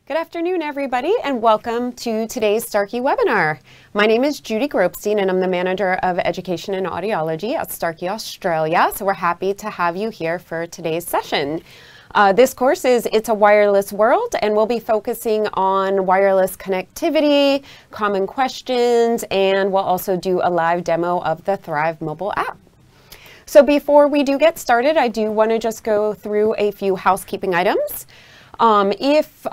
Good afternoon, everybody, and welcome to today's Starkey webinar. My name is Judy Gropstein, and I'm the Manager of Education and Audiology at Starkey Australia, so we're happy to have you here for today's session. This course is It's a Wireless World, and we'll be focusing on wireless connectivity, common questions, and we'll also do a live demo of the Thrive mobile app. So before we do get started, I do want to just go through a few housekeeping items. If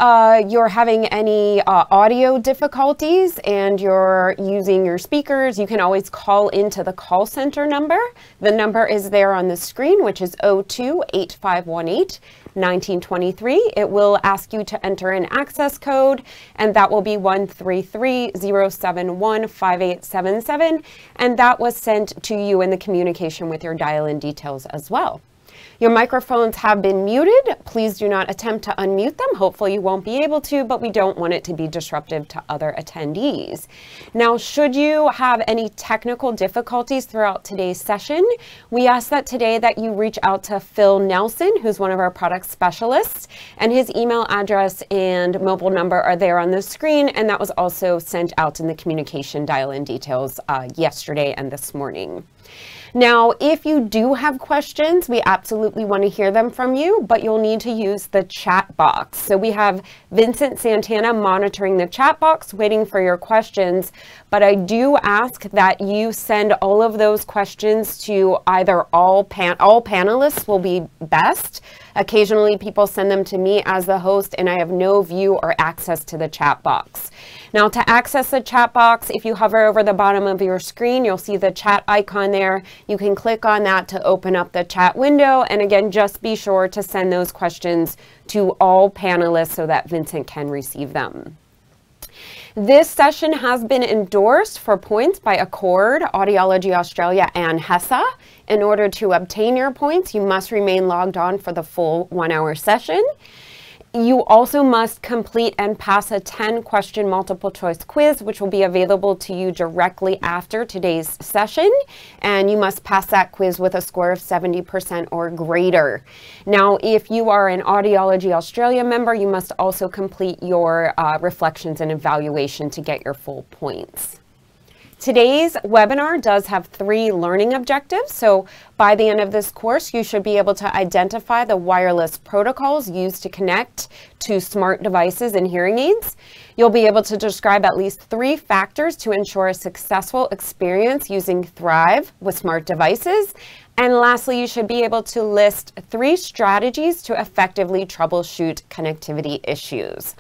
you're having any audio difficulties and you're using your speakers, you can always call into the call center number. The number is there on the screen, which is 02-8518-1923. It will ask you to enter an access code, and that will be 133-071-5877, and that was sent to you in the communication with your dial-in details as well. Your microphones have been muted. Please do not attempt to unmute them. Hopefully you won't be able to, but we don't want it to be disruptive to other attendees. Now, should you have any technical difficulties throughout today's session, we ask that today that you reach out to Phil Nelson, who's one of our product specialists, and his email address and mobile number are there on the screen, and that was also sent out in the communication dial-in details yesterday and this morning. Now, if you do have questions, we absolutely want to hear them from you, but you'll need to use the chat box. So we have Vincent Santana monitoring the chat box, waiting for your questions, but I do ask that you send all of those questions to either all panelists will be best. Occasionally people send them to me as the host, and I have no view or access to the chat box. Now, to access the chat box, if you hover over the bottom of your screen, you'll see the chat icon there. You can click on that to open up the chat window. And again, just be sure to send those questions to all panelists so that Vincent can receive them. This session has been endorsed for points by Accord, Audiology Australia, and HESA. In order to obtain your points, you must remain logged on for the full 1-hour session. You also must complete and pass a 10-question multiple choice quiz, which will be available to you directly after today's session. And you must pass that quiz with a score of 70% or greater. Now, if you are an Audiology Australia member, you must also complete your reflections and evaluation to get your full points. Today's webinar does have 3 learning objectives. So by the end of this course, you should be able to identify the wireless protocols used to connect to smart devices and hearing aids. You'll be able to describe at least 3 factors to ensure a successful experience using Thrive with smart devices. And lastly, you should be able to list 3 strategies to effectively troubleshoot connectivity issues.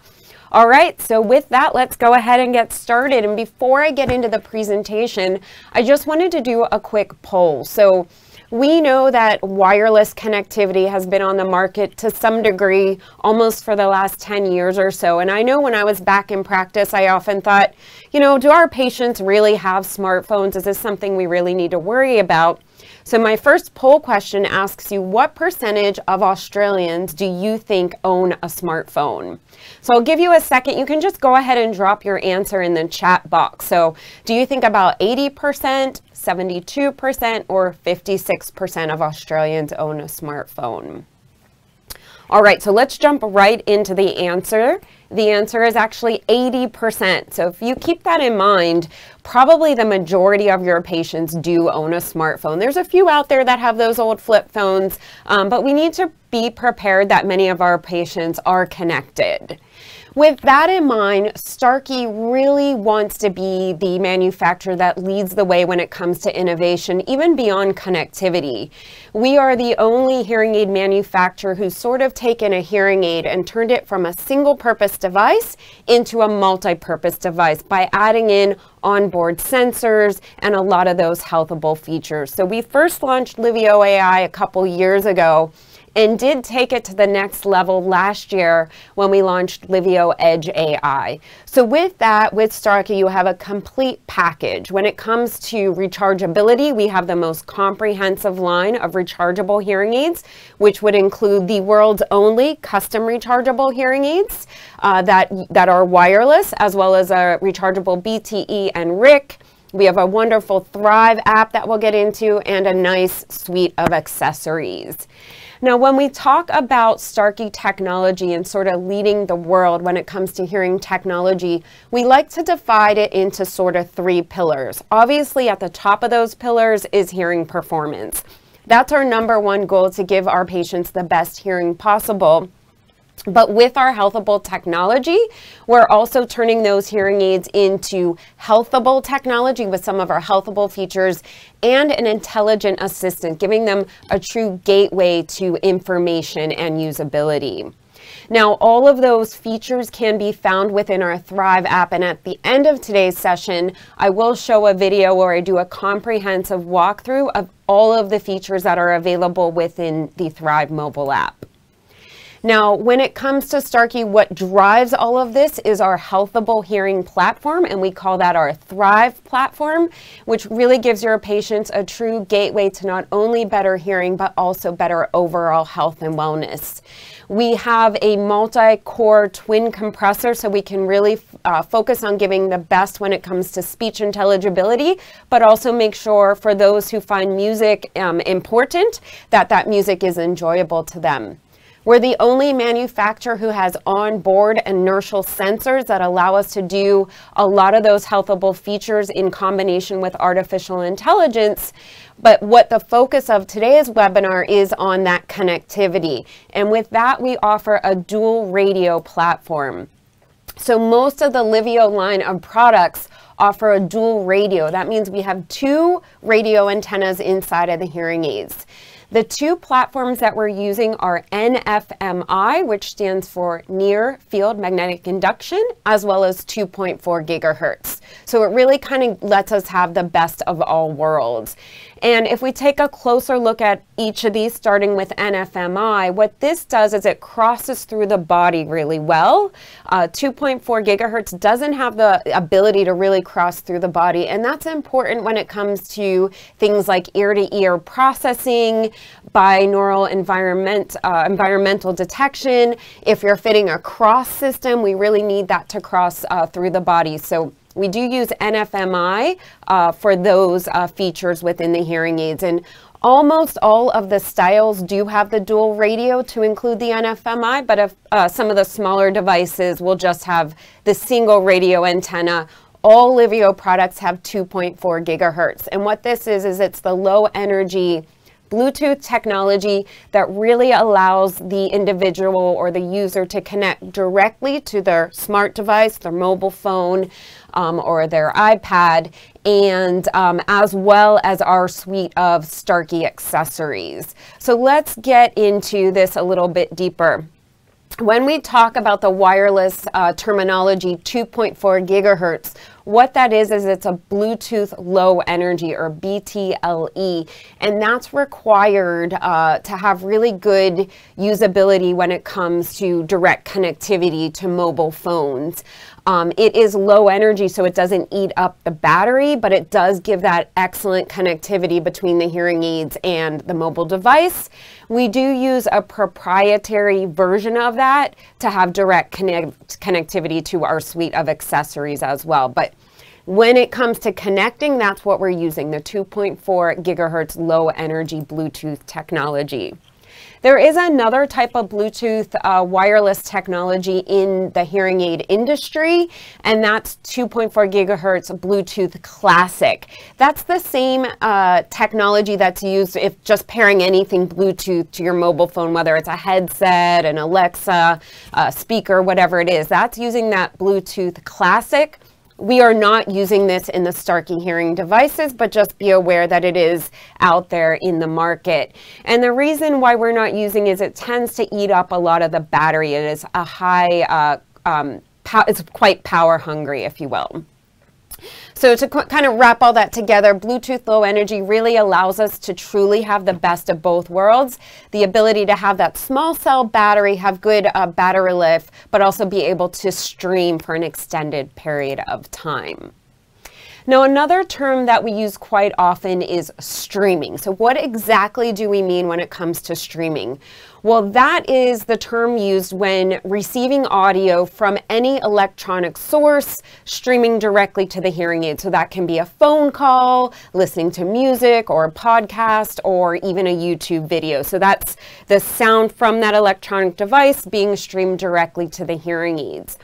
All right, so with that, let's go ahead and get started. And before I get into the presentation, I just wanted to do a quick poll. So we know that wireless connectivity has been on the market to some degree almost for the last 10 years or so. And I know when I was back in practice, I often thought, you know, do our patients really have smartphones? Is this something we really need to worry about? So my first poll question asks you, what percentage of Australians do you think own a smartphone? So I'll give you a second. You can just go ahead and drop your answer in the chat box. So do you think about 80%, 72%, or 56% of Australians own a smartphone? All right, so let's jump right into the answer. The answer is actually 80%. So if you keep that in mind, probably the majority of your patients do own a smartphone. There's a few out there that have those old flip phones, but we need to be prepared that many of our patients are connected. With that in mind, Starkey really wants to be the manufacturer that leads the way when it comes to innovation, even beyond connectivity. We are the only hearing aid manufacturer who's sort of taken a hearing aid and turned it from a single-purpose device into a multi-purpose device by adding in onboard sensors and a lot of those healthable features. So we first launched Livio AI a couple years ago and did take it to the next level last year when we launched Livio Edge AI. So with that, with Starkey, you have a complete package. When it comes to rechargeability, we have the most comprehensive line of rechargeable hearing aids, which would include the world's only custom rechargeable hearing aids that are wireless, as well as a rechargeable BTE and RIC. We have a wonderful Thrive app that we'll get into and a nice suite of accessories. Now, when we talk about Starkey technology and sort of leading the world when it comes to hearing technology, we like to divide it into sort of 3 pillars. Obviously, at the top of those pillars is hearing performance. That's our #1 goal, to give our patients the best hearing possible. But with our Healthable technology, we're also turning those hearing aids into Healthable technology with some of our Healthable features and an intelligent assistant, giving them a true gateway to information and usability. Now, all of those features can be found within our Thrive app, and at the end of today's session, I will show a video where I do a comprehensive walkthrough of all of the features that are available within the Thrive mobile app. Now, when it comes to Starkey, what drives all of this is our Healthable hearing platform, and we call that our Thrive platform, which really gives your patients a true gateway to not only better hearing, but also better overall health and wellness. We have a multi-core twin compressor, so we can really focus on giving the best when it comes to speech intelligibility, but also make sure for those who find music important, that that music is enjoyable to them. We're the only manufacturer who has onboard inertial sensors that allow us to do a lot of those Healthable features in combination with artificial intelligence. But what the focus of today's webinar is on that connectivity. And with that, we offer a dual radio platform. So most of the Liveo line of products offer a dual radio. That means we have 2 radio antennas inside of the hearing aids. The 2 platforms that we're using are NFMI, which stands for Near Field Magnetic Induction, as well as 2.4 gigahertz. So it really kind of lets us have the best of all worlds. And if we take a closer look at each of these, starting with NFMI, what this does is it crosses through the body really well. 2.4 gigahertz doesn't have the ability to really cross through the body, and that's important when it comes to things like ear-to-ear processing, binaural environmental detection. If you're fitting a cross system, we really need that to cross through the body. So we do use NFMI for those features within the hearing aids, and almost all of the styles do have the dual radio to include the NFMI, but if, some of the smaller devices will just have the single radio antenna. All Liveo products have 2.4 gigahertz, and what this is it's the low energy Bluetooth technology that really allows the individual or the user to connect directly to their smart device, their mobile phone, or their iPad, and as well as our suite of Starkey accessories. So let's get into this a little bit deeper. When we talk about the wireless terminology 2.4 gigahertz, what that is it's a Bluetooth low energy, or BTLE, and that's required to have really good usability when it comes to direct connectivity to mobile phones. It is low energy, so it doesn't eat up the battery, but it does give that excellent connectivity between the hearing aids and the mobile device. We do use a proprietary version of that to have direct connectivity to our suite of accessories as well. But when it comes to connecting, that's what we're using, the 2.4 gigahertz low energy Bluetooth technology. There is another type of Bluetooth wireless technology in the hearing aid industry, and that's 2.4 gigahertz Bluetooth Classic. That's the same technology that's used if just pairing anything Bluetooth to your mobile phone, whether it's a headset, an Alexa, speaker, whatever it is. That's using that Bluetooth Classic. We are not using this in the Starkey hearing devices, but just be aware that it is out there in the market. And the reason why we're not using is it tends to eat up a lot of the battery. It is a high, it's quite power hungry, if you will. So to kind of wrap all that together, Bluetooth Low Energy really allows us to truly have the best of both worlds. The ability to have that small cell battery, have good battery life, but also be able to stream for an extended period of time. Now, another term that we use quite often is streaming. So what exactly do we mean when it comes to streaming? Well, that is the term used when receiving audio from any electronic source, streaming directly to the hearing aid. So that can be a phone call, listening to music or a podcast, or even a YouTube video. So that's the sound from that electronic device being streamed directly to the hearing aids.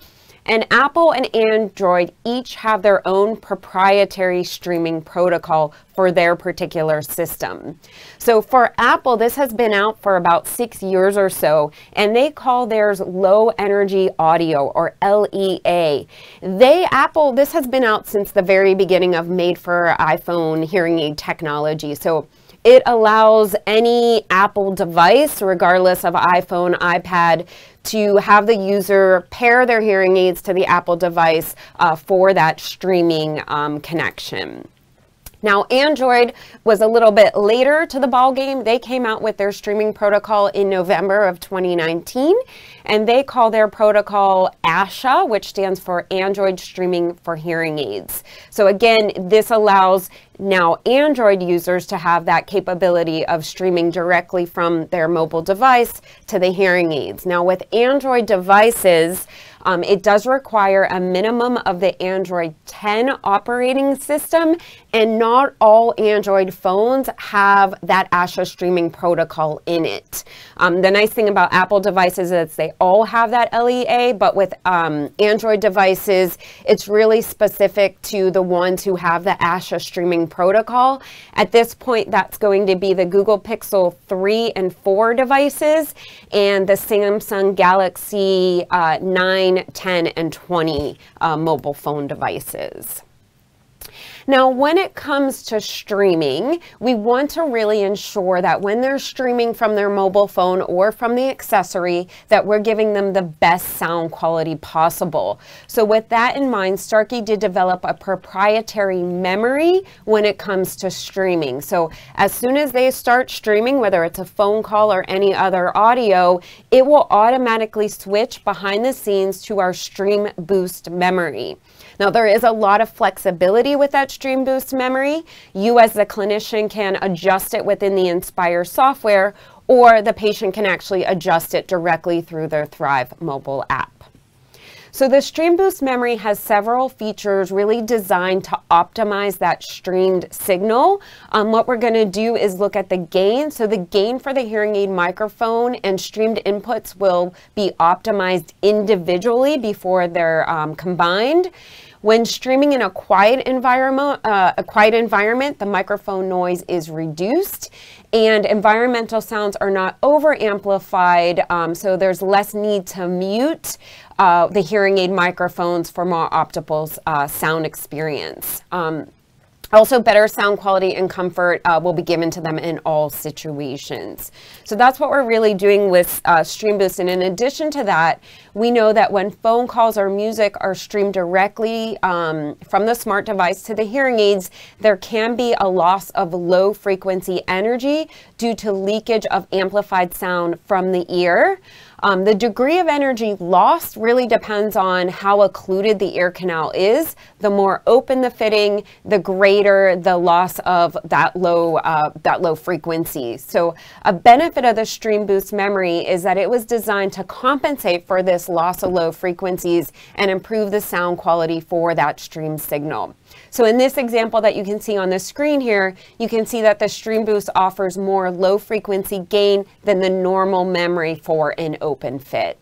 And Apple and Android each have their own proprietary streaming protocol for their particular system. So for Apple, this has been out for about 6 years or so, and they call theirs low energy audio, or LEA. This has been out since the very beginning of made for iPhone hearing aid technology. So it allows any Apple device, regardless of iPhone, iPad, to have the user pair their hearing aids to the Apple device for that streaming connection. Now, Android was a little bit later to the ball game. They came out with their streaming protocol in November of 2019, and they call their protocol ASHA, which stands for Android Streaming for Hearing Aids. So again, this allows now Android users to have that capability of streaming directly from their mobile device to the hearing aids. Now, with Android devices, it does require a minimum of the Android 10 operating system, and not all Android phones have that ASHA streaming protocol in it. The nice thing about Apple devices is they all have that LEA, but with Android devices, it's really specific to the ones who have the ASHA streaming protocol. At this point, that's going to be the Google Pixel 3 and 4 devices and the Samsung Galaxy 9, 10, and 20 mobile phone devices. Now, when it comes to streaming, we want to really ensure that when they're streaming from their mobile phone or from the accessory, that we're giving them the best sound quality possible. So with that in mind, Starkey did develop a proprietary memory when it comes to streaming. So as soon as they start streaming, whether it's a phone call or any other audio, it will automatically switch behind the scenes to our Stream Boost memory. Now, there is a lot of flexibility with that Stream Boost memory. You as the clinician can adjust it within the Inspire software, or the patient can actually adjust it directly through their Thrive mobile app. So the Stream Boost memory has several features really designed to optimize that streamed signal. What we're going to do is look at the gain. So the gain for the hearing aid microphone and streamed inputs will be optimized individually before they're combined. When streaming in a quiet environment, the microphone noise is reduced and environmental sounds are not over amplified, so there's less need to mute the hearing aid microphones for more optimal sound experience. Also, better sound quality and comfort will be given to them in all situations. So that's what we're really doing with Stream Boost. And in addition to that, we know that when phone calls or music are streamed directly from the smart device to the hearing aids, there can be a loss of low frequency energy due to leakage of amplified sound from the ear. The degree of energy lost really depends on how occluded the ear canal is. The more open the fitting, the greater the loss of that low frequency. So a benefit of the Stream Boost memory is that it was designed to compensate for this loss of low frequencies and improve the sound quality for that stream signal. So in this example that you can see on the screen here, you can see that the Stream Boost offers more low frequency gain than the normal memory for an open fit.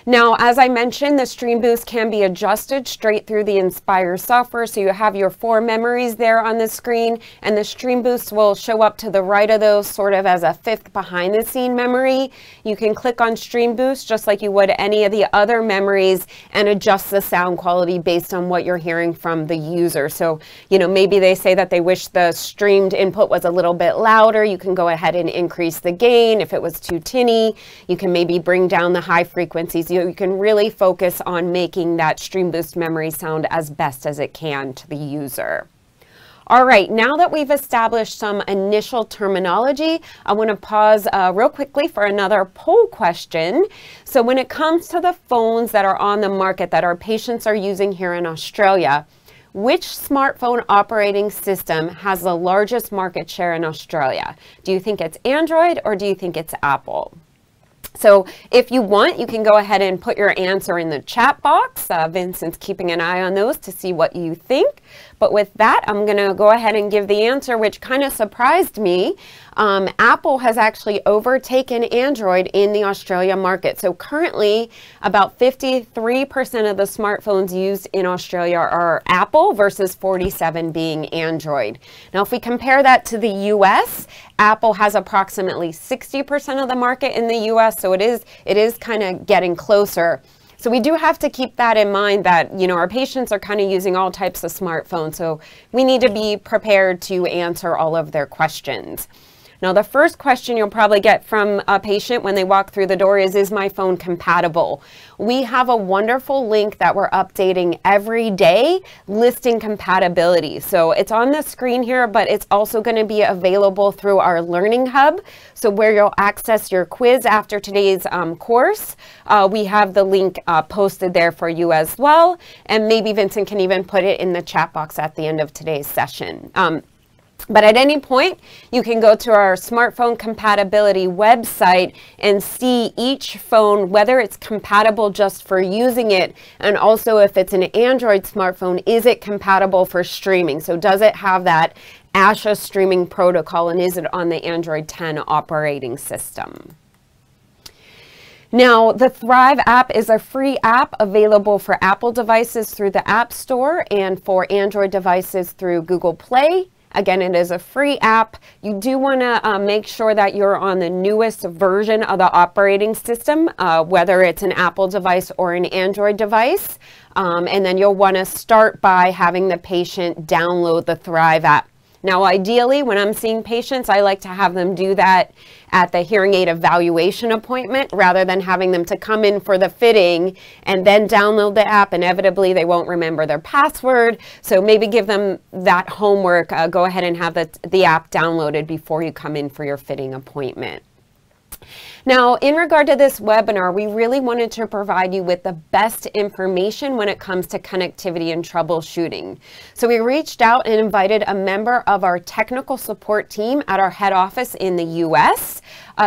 Now, as I mentioned, the Stream Boost can be adjusted straight through the Inspire software. So you have your 4 memories there on the screen, and the Stream Boost will show up to the right of those sort of as a 5th behind the scene memory. You can click on Stream Boost just like you would any of the other memories and adjust the sound quality based on what you're hearing from the user. So, you know, maybe they say that they wish the streamed input was a little bit louder. You can go ahead and increase the gain. If it was too tinny, you can maybe bring down the high frequencies. You can really focus on making that Stream Boost memory sound as best as it can to the user. All right, now that we've established some initial terminology, I want to pause real quickly for another poll question. So when it comes to the phones that are on the market that our patients are using here in Australia, which smartphone operating system has the largest market share in Australia? Do you think it's Android or do you think it's Apple? So if you want, you can go ahead and put your answer in the chat box. Vincent's keeping an eye on those to see what you think. But with that, I'm going to go ahead and give the answer, which kind of surprised me. Apple has actually overtaken Android in the Australia market. So currently, about 53% of the smartphones used in Australia are Apple versus 47% being Android. Now, if we compare that to the US, Apple has approximately 60% of the market in the US, so it is kind of getting closer. So we do have to keep that in mind that, you know, our patients are kind of using all types of smartphones, so we need to be prepared to answer all of their questions. Now, the first question you'll probably get from a patient when they walk through the door is my phone compatible? We have a wonderful link that we're updating every day listing compatibility. So it's on the screen here, but it's also going to be available through our Learning Hub. So where you'll access your quiz after today's course, we have the link posted there for you as well. And maybe Vincent can even put it in the chat box at the end of today's session. But at any point, you can go to our smartphone compatibility website and see each phone, whether it's compatible just for using it, and also if it's an Android smartphone, is it compatible for streaming? So does it have that ASHA streaming protocol, and is it on the Android 10 operating system? Now, the Thrive app is a free app available for Apple devices through the App Store and for Android devices through Google Play. Again, it is a free app. You do want to make sure that you're on the newest version of the operating system, whether it's an Apple device or an Android device. And then you'll want to start by having the patient download the Thrive app. Now, ideally, when I'm seeing patients, I like to have them do that at the hearing aid evaluation appointment rather than having them to come in for the fitting and then download the app. Inevitably, they won't remember their password. So maybe give them that homework. Go ahead and have the app downloaded before you come in for your fitting appointment. Now, in regard to this webinar, we really wanted to provide you with the best information when it comes to connectivity and troubleshooting. So we reached out and invited a member of our technical support team at our head office in the US.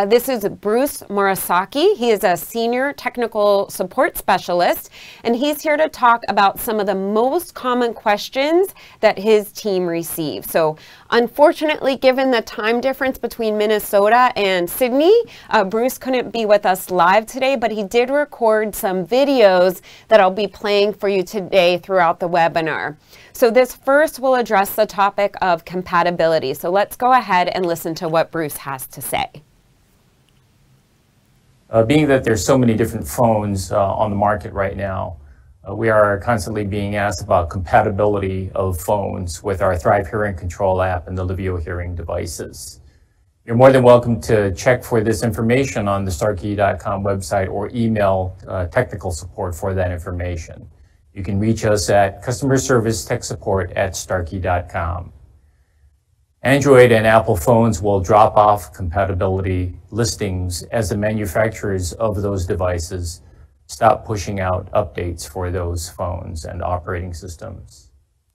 This is Bruce Murasaki. He is a senior technical support specialist, and he's here to talk about some of the most common questions that his team receives. So unfortunately, given the time difference between Minnesota and Sydney, Bruce couldn't be with us live today, but he did record some videos that I'll be playing for you today throughout the webinar. So this first will address the topic of compatibility. So let's go ahead and listen to what Bruce has to say. Being that there's so many different phones on the market right now, we are constantly being asked about compatibility of phones with our Thrive Hearing Control app and the Livio hearing devices. You're more than welcome to check for this information on the Starkey.com website or email technical support for that information. You can reach us at customer service tech support at Starkey.com. Android and Apple phones will drop off compatibility listings as the manufacturers of those devices stop pushing out updates for those phones and operating systems.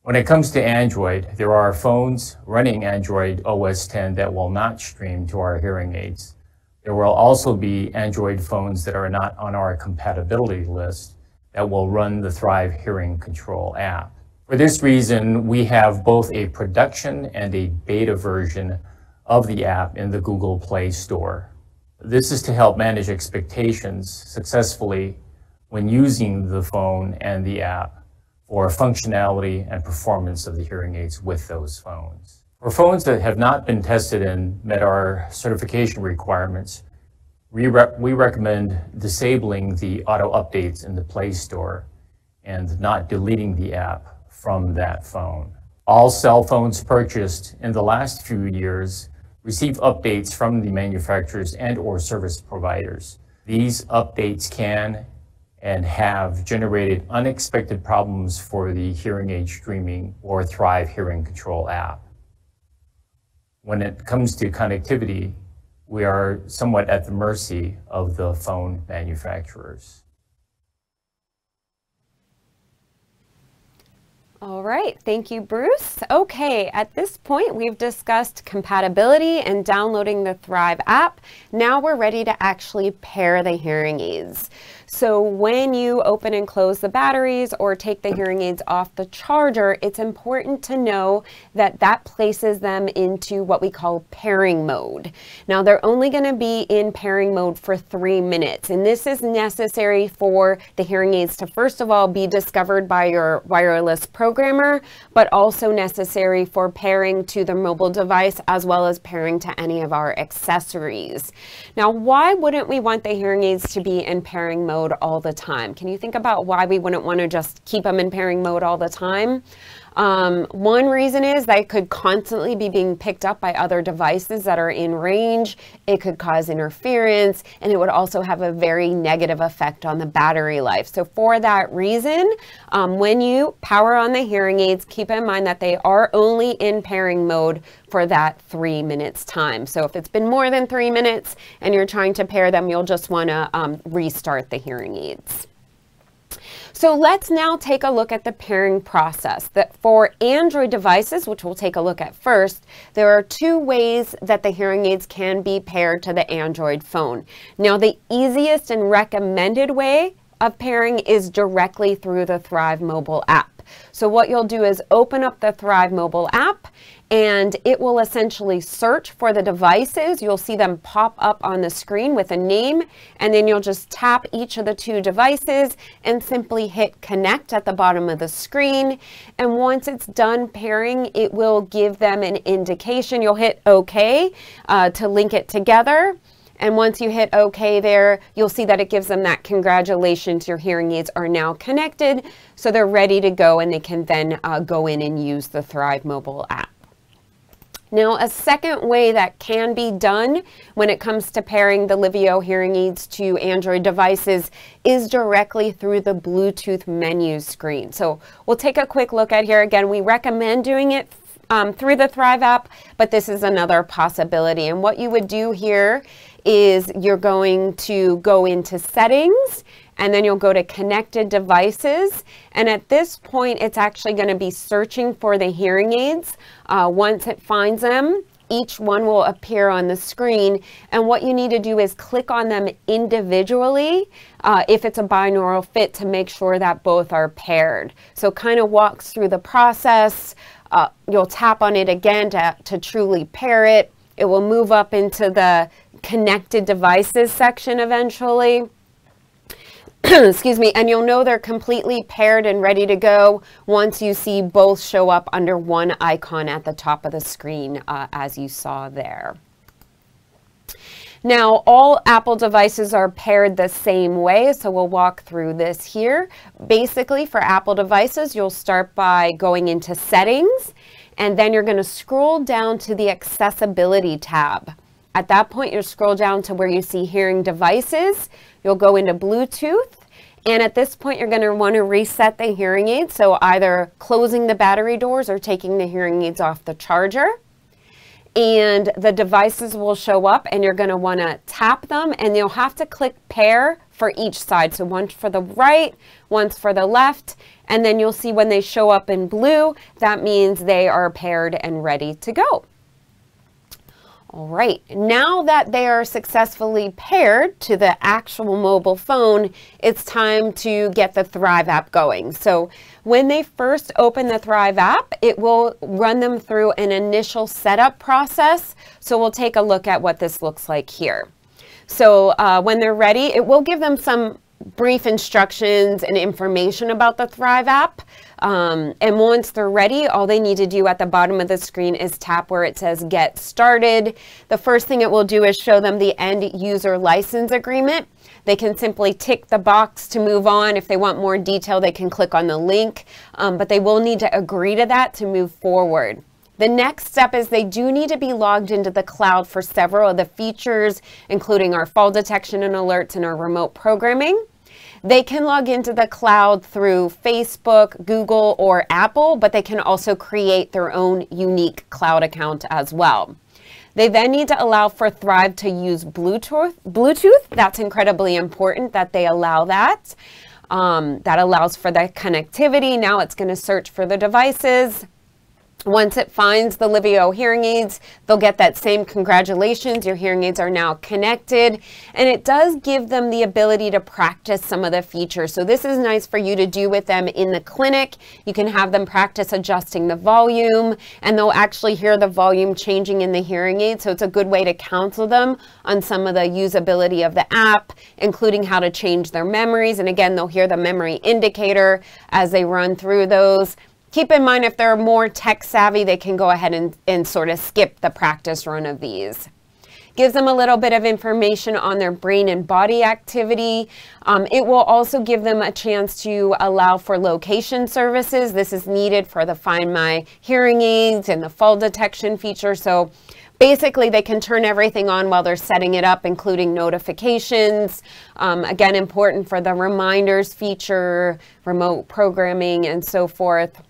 When it comes to Android, there are phones running Android OS X that will not stream to our hearing aids. There will also be Android phones that are not on our compatibility list that will run the Thrive Hearing Control app. For this reason, we have both a production and a beta version of the app in the Google Play Store. This is to help manage expectations successfully when using the phone and the app for functionality and performance of the hearing aids with those phones. For phones that have not been tested and met our certification requirements, we recommend disabling the auto updates in the Play Store and not deleting the app from that phone. All cell phones purchased in the last few years receive updates from the manufacturers and/or service providers. These updates can and have generated unexpected problems for the hearing aid streaming or Thrive Hearing Control app. When it comes to connectivity, we are somewhat at the mercy of the phone manufacturers. All right, thank you, Bruce. Okay, at this point, we've discussed compatibility and downloading the Thrive app. Now we're ready to actually pair the hearing aids. So when you open and close the batteries or take the hearing aids off the charger, it's important to know that that places them into what we call pairing mode. Now they're only going to be in pairing mode for 3 minutes, and this is necessary for the hearing aids to first of all be discovered by your wireless programmer, but also necessary for pairing to the mobile device as well as pairing to any of our accessories. Now, why wouldn't we want the hearing aids to be in pairing mode all the time? Can you think about why we wouldn't want to just keep them in pairing mode all the time? One reason is they could constantly be being picked up by other devices that are in range. It could cause interference, and it would also have a very negative effect on the battery life. So for that reason, when you power on the hearing aids, keep in mind that they are only in pairing mode for that 3 minutes time. So if it's been more than 3 minutes and you're trying to pair them, you'll just want to restart the hearing aids. So let's now take a look at the pairing process. That for Android devices, which we'll take a look at first, there are 2 ways that the hearing aids can be paired to the Android phone. Now, the easiest and recommended way of pairing is directly through the Thrive mobile app. So what you'll do is open up the Thrive mobile app, and it will essentially search for the devices. You'll see them pop up on the screen with a name, and then you'll just tap each of the 2 devices and simply hit connect at the bottom of the screen. And once it's done pairing, it will give them an indication. You'll hit OK to link it together. And once you hit OK there, you'll see that it gives them that congratulations, your hearing aids are now connected. So they're ready to go, and they can then go in and use the Thrive mobile app. Now, a second way that can be done when it comes to pairing the Liveo hearing aids to Android devices is directly through the Bluetooth menu screen. So we'll take a quick look at here. Again, we recommend doing it through the Thrive app, but this is another possibility. And what you would do here is you're going to go into settings, and then you'll go to connected devices. And at this point, it's actually going to be searching for the hearing aids. Once it finds them, each one will appear on the screen. And what you need to do is click on them individually if it's a binaural fit to make sure that both are paired. So it kind of walks through the process. You'll tap on it again to truly pair it. It will move up into the connected devices section eventually. Excuse me, and you'll know they're completely paired and ready to go once you see both show up under one icon at the top of the screen, as you saw there. Now, all Apple devices are paired the same way, so we'll walk through this here. Basically, for Apple devices, you'll start by going into settings, and then you're going to scroll down to the accessibility tab. At that point, you'll scroll down to where you see hearing devices. You'll go into Bluetooth, and at this point, you're going to want to reset the hearing aids, so either closing the battery doors or taking the hearing aids off the charger. And the devices will show up, and you're going to want to tap them, and you'll have to click pair for each side. So once for the right, once for the left, and then you'll see when they show up in blue, that means they are paired and ready to go. All right, now that they are successfully paired to the actual mobile phone, it's time to get the Thrive app going. So when they first open the Thrive app, it will run them through an initial setup process. So we'll take a look at what this looks like here. So when they're ready, it will give them some brief instructions and information about the Thrive app. And once they're ready, all they need to do at the bottom of the screen is tap where it says Get Started. The first thing it will do is show them the end user license agreement. They can simply tick the box to move on. If they want more detail, they can click on the link, but they will need to agree to that to move forward. The next step is they do need to be logged into the cloud for several of the features, including our fall detection and alerts and our remote programming. They can log into the cloud through Facebook, Google, or Apple, but they can also create their own unique cloud account as well. They then need to allow for Thrive to use Bluetooth. That's incredibly important that they allow that. That allows for the connectivity. Now it's going to search for the devices. Once it finds the Liveo hearing aids, they'll get that same congratulations, your hearing aids are now connected. And it does give them the ability to practice some of the features. So this is nice for you to do with them in the clinic. You can have them practice adjusting the volume, and they'll actually hear the volume changing in the hearing aid. So it's a good way to counsel them on some of the usability of the app, including how to change their memories. And again, they'll hear the memory indicator as they run through those. Keep in mind, if they're more tech savvy, they can go ahead and sort of skip the practice run of these. Gives them a little bit of information on their brain and body activity. It will also give them a chance to allow for location services. This is needed for the Find My Hearing Aids and the fall detection feature. So basically, they can turn everything on while they're setting it up, including notifications. Again, important for the reminders feature, remote programming, and so forth.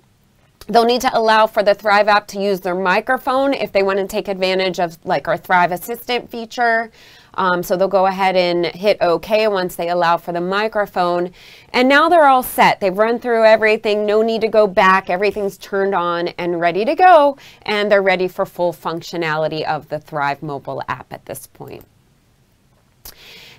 They'll need to allow for the Thrive app to use their microphone if they want to take advantage of like our Thrive Assistant feature. So they'll go ahead and hit OK once they allow for the microphone. And now they're all set. They've run through everything. No need to go back. Everything's turned on and ready to go. And they're ready for full functionality of the Thrive mobile app at this point.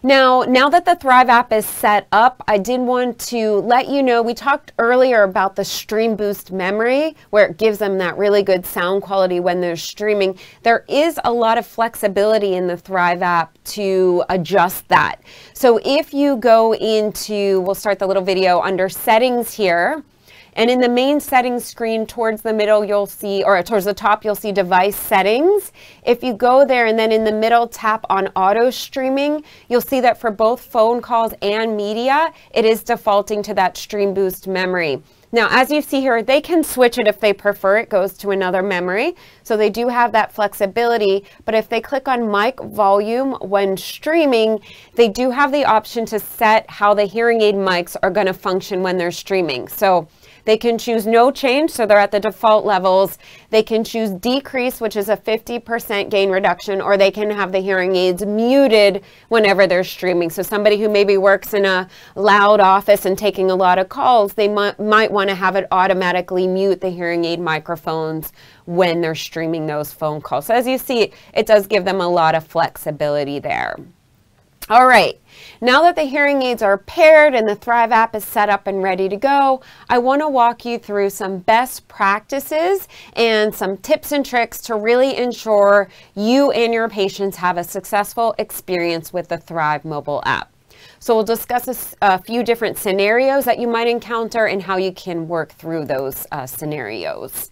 Now that the Thrive app is set up, I did want to let you know, we talked earlier about the Stream Boost memory, where it gives them that really good sound quality when they're streaming. There is a lot of flexibility in the Thrive app to adjust that. So if you go into, we'll start the little video under settings here. And in the main settings screen towards the middle, you'll see, or towards the top, you'll see device settings. If you go there and then in the middle tap on auto streaming, you'll see that for both phone calls and media, it is defaulting to that Stream Boost memory. Now, as you see here, they can switch it if they prefer. It goes to another memory. So they do have that flexibility. But if they click on mic volume when streaming, they do have the option to set how the hearing aid mics are going to function when they're streaming. So they can choose no change, so they're at the default levels. They can choose decrease, which is a 50% gain reduction, or they can have the hearing aids muted whenever they're streaming. So somebody who maybe works in a loud office and taking a lot of calls, they might want to have it automatically mute the hearing aid microphones when they're streaming those phone calls. So as you see, it does give them a lot of flexibility there. All right, now that the hearing aids are paired and the Thrive app is set up and ready to go, I want to walk you through some best practices and some tips and tricks to really ensure you and your patients have a successful experience with the Thrive mobile app. So we'll discuss a few different scenarios that you might encounter and how you can work through those scenarios.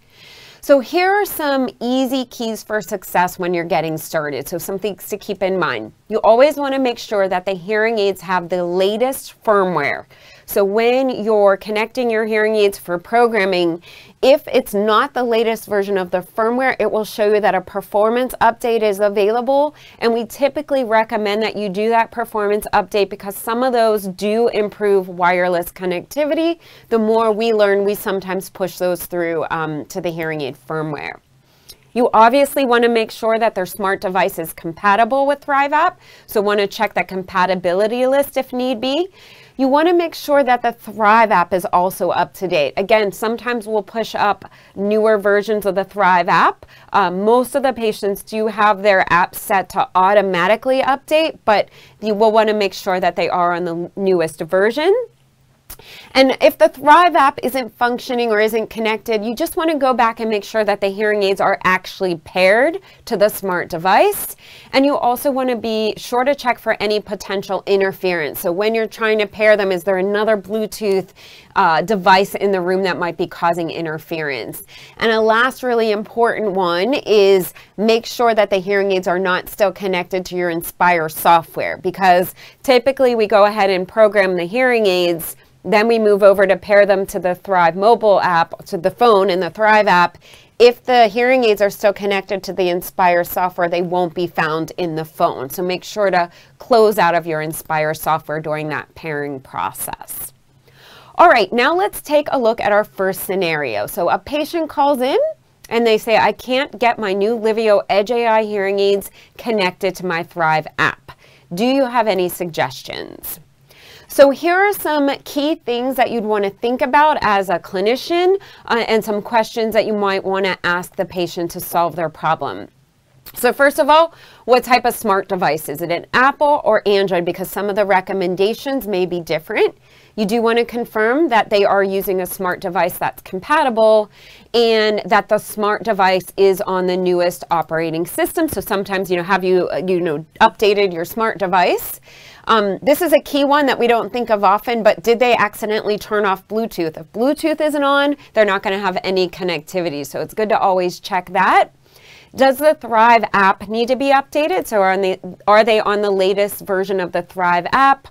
So here are some easy keys for success when you're getting started. So some things to keep in mind. You always want to make sure that the hearing aids have the latest firmware. So when you're connecting your hearing aids for programming, if it's not the latest version of the firmware, it will show you that a performance update is available. And we typically recommend that you do that performance update because some of those do improve wireless connectivity. The more we learn, we sometimes push those through to the hearing aid firmware. You obviously want to make sure that their smart device is compatible with Thrive app. So want to check that compatibility list if need be. You want to make sure that the Thrive app is also up to date. Again, sometimes we'll push up newer versions of the Thrive app. Most of the patients do have their app set to automatically update, but you will want to make sure that they are on the newest version. And if the Thrive app isn't functioning or isn't connected, you just want to go back and make sure that the hearing aids are actually paired to the smart device. And you also want to be sure to check for any potential interference. So when you're trying to pair them, is there another Bluetooth device in the room that might be causing interference? And a last really important one is make sure that the hearing aids are not still connected to your Inspire software, because typically we go ahead and program the hearing aids Then we move over to pair them to the Thrive mobile app, to the phone in the Thrive app. If the hearing aids are still connected to the Inspire software, they won't be found in the phone. So make sure to close out of your Inspire software during that pairing process. All right, now let's take a look at our first scenario. So a patient calls in and they say, I can't get my new Liveo Edge AI hearing aids connected to my Thrive app. Do you have any suggestions? So here are some key things that you'd want to think about as a clinician and some questions that you might want to ask the patient to solve their problem. So first of all, what type of smart device? Is it an Apple or Android? Because some of the recommendations may be different. You do want to confirm that they are using a smart device that's compatible and that the smart device is on the newest operating system. So sometimes, have you updated your smart device? This is a key one that we don't think of often, but did they accidentally turn off Bluetooth? If Bluetooth isn't on, they're not going to have any connectivity. So it's good to always check that. Does the Thrive app need to be updated? So are they on the latest version of the Thrive app?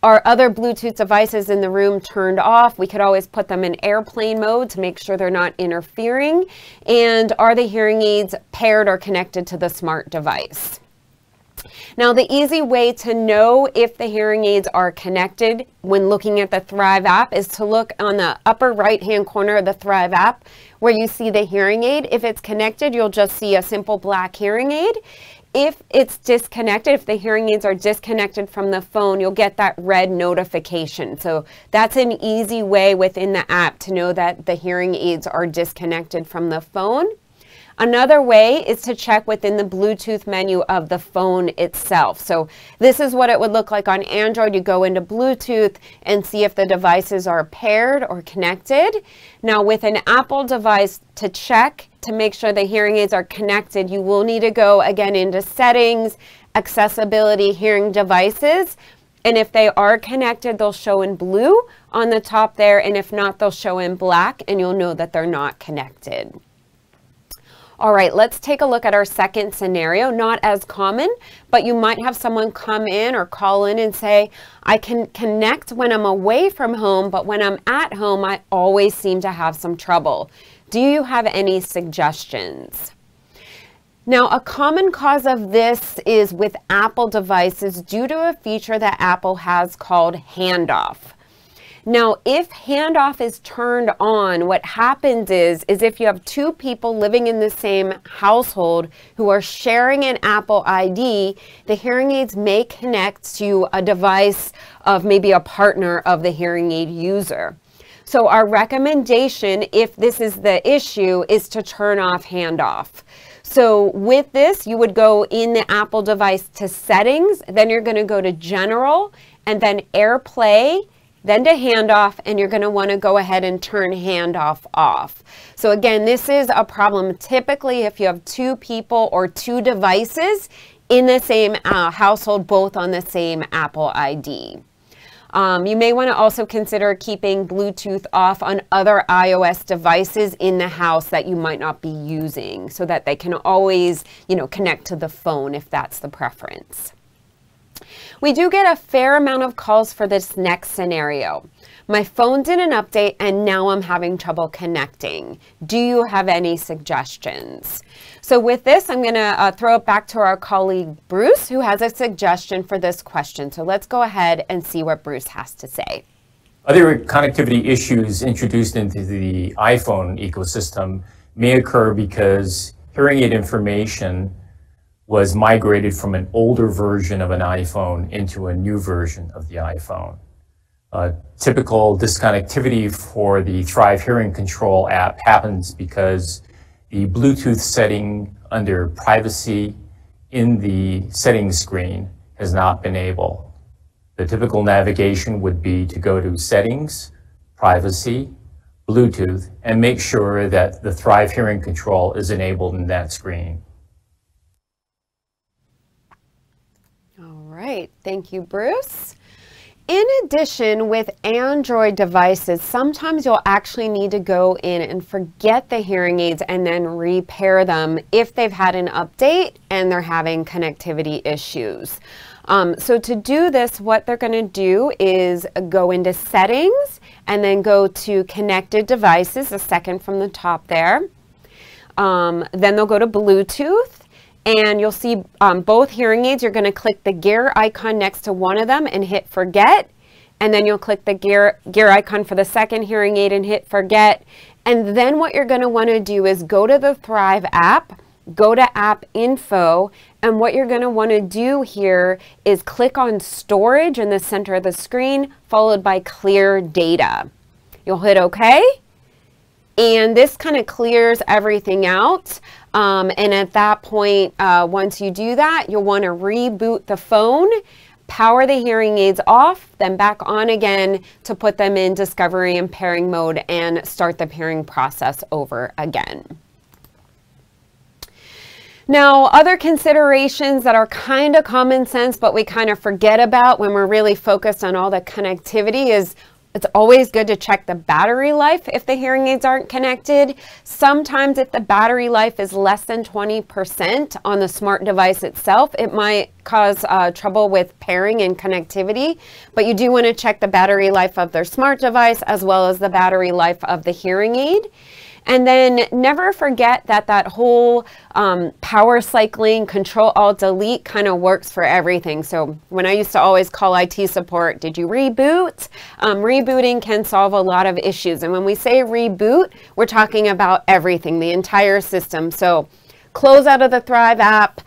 Are other Bluetooth devices in the room turned off? We could always put them in airplane mode to make sure they're not interfering. And are the hearing aids paired or connected to the smart device? Now, the easy way to know if the hearing aids are connected when looking at the Thrive app is to look on the upper right-hand corner of the Thrive app where you see the hearing aid. If it's connected, you'll just see a simple black hearing aid. If it's disconnected, if the hearing aids are disconnected from the phone, you'll get that red notification. So that's an easy way within the app to know that the hearing aids are disconnected from the phone. Another way is to check within the Bluetooth menu of the phone itself. So this is what it would look like on Android. You go into Bluetooth and see if the devices are paired or connected. Now with an Apple device, to check to make sure the hearing aids are connected, you will need to go again into Settings, Accessibility, Hearing Devices. And if they are connected, they'll show in blue on the top there. And if not, they'll show in black and you'll know that they're not connected. All right, let's take a look at our second scenario. Not as common, but you might have someone come in or call in and say, I can connect when I'm away from home, but when I'm at home, I always seem to have some trouble. Do you have any suggestions? Now, a common cause of this is with Apple devices due to a feature that Apple has called handoff. Now, if handoff is turned on, what happens is if you have two people living in the same household who are sharing an Apple ID, the hearing aids may connect to a device of maybe a partner of the hearing aid user. So our recommendation, if this is the issue, is to turn off handoff. So with this, you would go in the Apple device to Settings, then you're going to go to General, and then AirPlay, then to handoff, and you're going to want to go ahead and turn handoff off. So again, this is a problem typically if you have two people or two devices in the same household, both on the same Apple ID. You may want to also consider keeping Bluetooth off on other iOS devices in the house that you might not be using so that they can always, connect to the phone if that's the preference. We do get a fair amount of calls for this next scenario. My phone didn't update and now I'm having trouble connecting. Do you have any suggestions? So with this, I'm going to throw it back to our colleague Bruce, who has a suggestion for this question. So let's go ahead and see what Bruce has to say. Other connectivity issues introduced into the iPhone ecosystem may occur because hearing aid information was migrated from an older version of an iPhone into a new version of the iPhone. Typical disconnectivity for the Thrive Hearing Control app happens because the Bluetooth setting under Privacy in the settings screen has not been enabled. The typical navigation would be to go to Settings, Privacy, Bluetooth, and make sure that the Thrive Hearing Control is enabled in that screen. All right, thank you, Bruce. In addition, with Android devices, sometimes you'll actually need to go in and forget the hearing aids and then repair them if they've had an update and they're having connectivity issues. So to do this, what they're going to do is go into settings and then go to connected devices, the second from the top there. Then they'll go to Bluetooth. And you'll see both hearing aids. You're going to click the gear icon next to one of them and hit forget. And then you'll click the gear icon for the second hearing aid and hit forget. And then what you're going to want to do is go to the Thrive app, go to app info. And what you're going to want to do here is click on storage in the center of the screen, followed by clear data. You'll hit OK. And this kind of clears everything out. And at that point, once you do that, you'll want to reboot the phone, power the hearing aids off, then back on again to put them in discovery and pairing mode and start the pairing process over again. Now, other considerations that are kind of common sense, but we kind of forget about when we're really focused on all the connectivity is it's always good to check the battery life if the hearing aids aren't connected. Sometimes if the battery life is less than 20% on the smart device itself, it might cause trouble with pairing and connectivity. But you do want to check the battery life of their smart device as well as the battery life of the hearing aid. And then never forget that that whole power cycling, Control-Alt-Delete kind of works for everything. So when I used to always call IT support, did you reboot? Rebooting can solve a lot of issues. And when we say reboot, we're talking about everything, the entire system. So close out of the Thrive app,